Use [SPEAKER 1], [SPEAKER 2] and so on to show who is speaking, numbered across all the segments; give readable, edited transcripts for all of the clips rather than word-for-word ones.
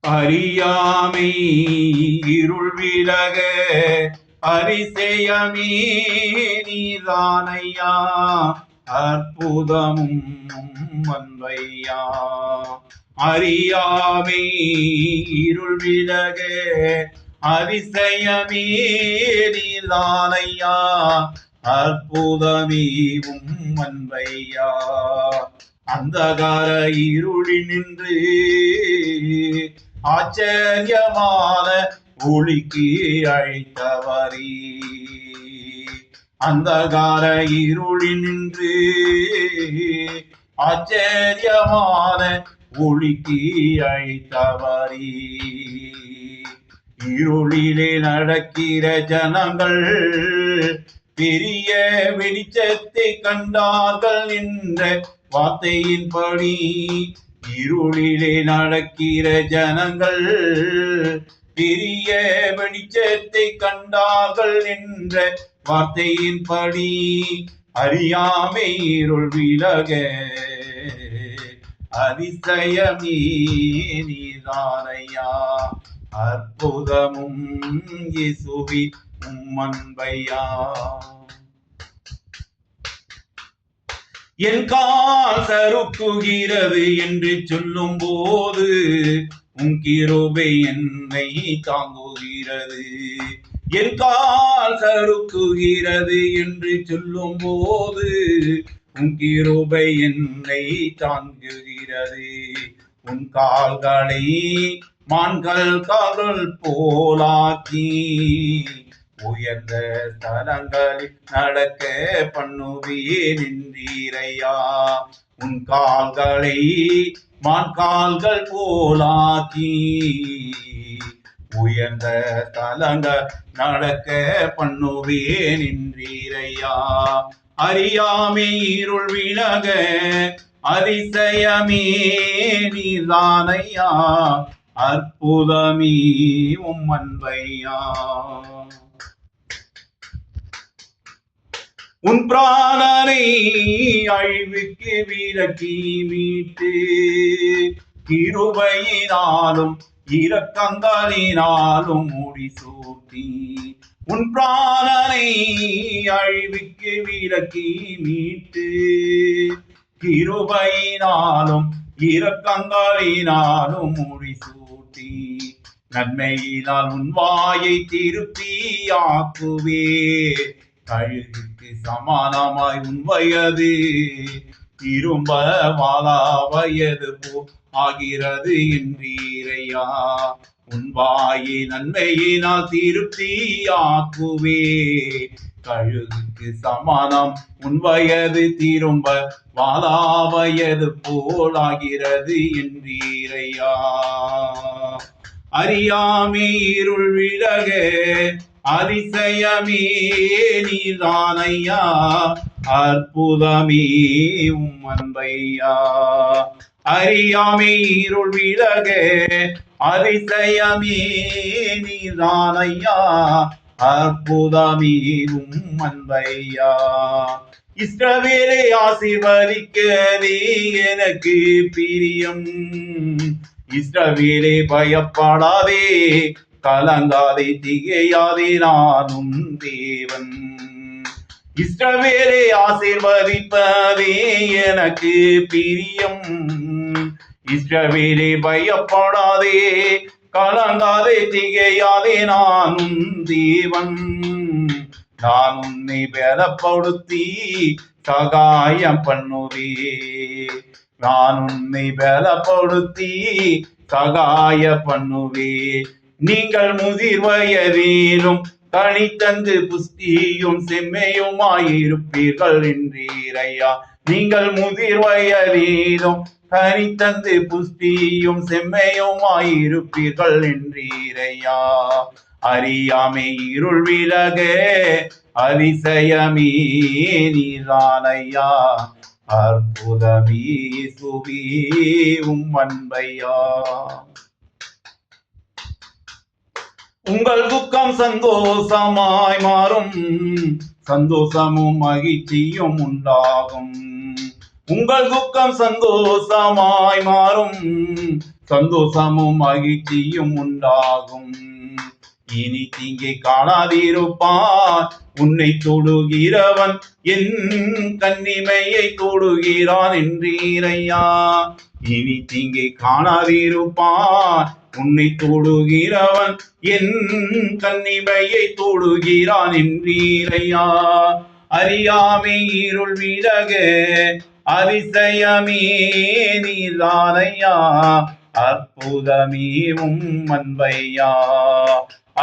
[SPEAKER 1] அறியாமை இருள் விலக அதிசயமே நீதானையா, அற்புதமும் வந்தையா. அறியாமை இருள் விலக அதிசயமே நீதானையா, அற்புதமேவும் வந்தையா. அந்தகார இருளி நின்று ஆச்சரியமான ஒளிக்கு அழைத்தவரே, அந்தகார இருளி நின்று ஆச்சரியமான ஒளிக்கு அழைத்தவரே. இருளிலே நடக்கிற ஜனங்கள் பெரிய வெளிச்சத்தை கண்டார்கள் என்ற வார்த்தையின்படி, இருளிலே நடக்கிற ஜனங்கள் பெரிய வெளிச்சத்தை கண்டார்கள் என்ற வார்த்தையின்படி, அறியாமை இருள் விலக அதிசயமே நீதானையா, அற்புதமும் இயேசுவின் அன்பையா. என் கால் சறுக்குகிறது என்று சொல்லும் போது உன் கிருபை என்னை தாங்குகிறது. என் கால் சறுக்குகிறது என்று சொல்லும் போது உன் கிருபை என்னை தாங்குகிறது. உன் கால்களை மான்கள் கால்கள் போலாக்கி உயர்ந்த ஸ்தலங்களில் நடக்க பண்ணுவேன் என்றீரையா. உன் கால்களை மான்கால்கள் போலாக்கி உயர்ந்த ஸ்தலங்கள் நடக்க பண்ணுவேன் என்றீரையா. அறியாமை இருள் விலக அதிசயமே நீதானையா, அற்புதமே உம் அன்பையா. உன் பிராணனை அழிவுக்கு விலக்கி மீட்டு கிருபையினாலும் இரக்கங்களினாலும் முடிசூட்டி, உன் பிராணனை அழிவுக்கு விலக்கி மீட்டு கிருபையினாலும் இரக்கங்களினாலும் முடிசூட்டி, நன்மையினால் உன் வாயை திருப்தியாக்குவே. கழுகுக்கு சமானமாய் உன் வயது திரும்ப வாழா வயது போ ஆகிறது என்றீரையா. உன் வாயை நன்மையினால் திருப்தியாக்குவே. கழுகுக்கு சமானம் உன் வயது திரும்ப வாழா வயது போலாகிறது என்றீரையா. அறியாமை இருள் விலக அதிசயமே நீதானையா, அற்புதமே உம் அன்பையா. அறியாமை இருள் விலக அதிசயமே நீதானையா, அற்புதமே உம் அன்பையா. இஸ்ரவேலை ஆசீர்வதிக்கவே எனக்கு பிரியம். இஸ்ரவேலை பயப்படாதே, கலங்காதே, திகையாதே, நானும் தேவன். இஸ்ரவேலை ஆசீர்வதிப்பதே எனக்கு பிரியம். இஸ்ரவேலை பயப்படாதே, கலங்காதே, திகையாதே, நானும் தேவன். நான் உன்னை பலப்படுத்தி சகாயம் பண்ணுவே. நான் உன்னை பலப்படுத்தி சகாய பண்ணுவே. நீங்கள் முதிர் வயதிலும் கனி தந்து புஷ்டியும் செம்மையுமாயிருப்பீர்கள் என்றீரையா. நீங்கள் முதிர் வயதிலும் கனி தந்து புஷ்டியும் செம்மையுமாயிருப்பீர்கள் என்றீரையா. அறியாமை இருள் விலக அதிசயமே நீதானையா, அற்புதமே சுபி உம் அன்பையா. உங்கள் துக்கம் சந்தோஷமாய் மாறும், சந்தோஷமும் மகிழ்ச்சியும் உண்டாகும். உங்கள் துக்கம் சந்தோஷமாய் மாறும், சந்தோஷமும் மகிழ்ச்சியும் உண்டாகும். இனி தீங்கை காணாதிருப்பான் உன்னை தொடுகிறவன் என் கன்னிமையை தொடுகிறான் என்றீரையா. இனி தீங்கை காணாதிருப்பான் உன்னை தொடுகிறவன் என் கன்னிமையை தொடுகிறான் என்றீரையா. அறியாமை இருள் விலக அதிசயமே நீதானையா, அற்புதமே அன்பையா.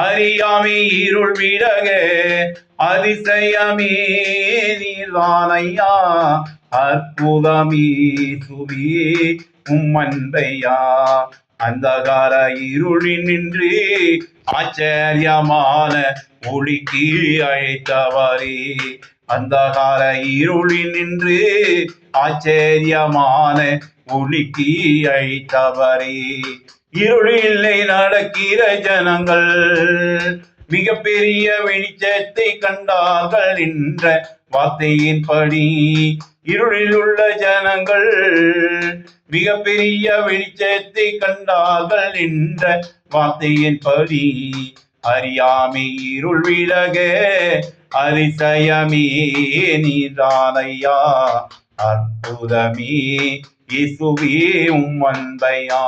[SPEAKER 1] அறியாமை இருள் விலக அதிசயமே நீதானையா, அற்புதமே சுவே அன்பையா. அந்தகார இருளில் நின்று ஆச்சரியமான ஒளிக்கு அழைத்தவரே. அந்தகார இருளில் நின்று ஆச்சரியமான ஒளிக்கு அழைத்தவரே. இருளில்லை நடக்கிற ஜனங்கள் மிகப்பெரிய வெளிச்சத்தை கண்டார்கள் என்ற வார்த்தையின்படி. இருளில் உள்ள ஜனங்கள் மிகப்பெரிய வெளிச்சத்தை கண்டார்கள் என்ற வார்த்தையின்படி. அறியாமை இருள் விலக அதிசயமே நீதானையா, அற்புதமே இயேசுவே அன்பையா.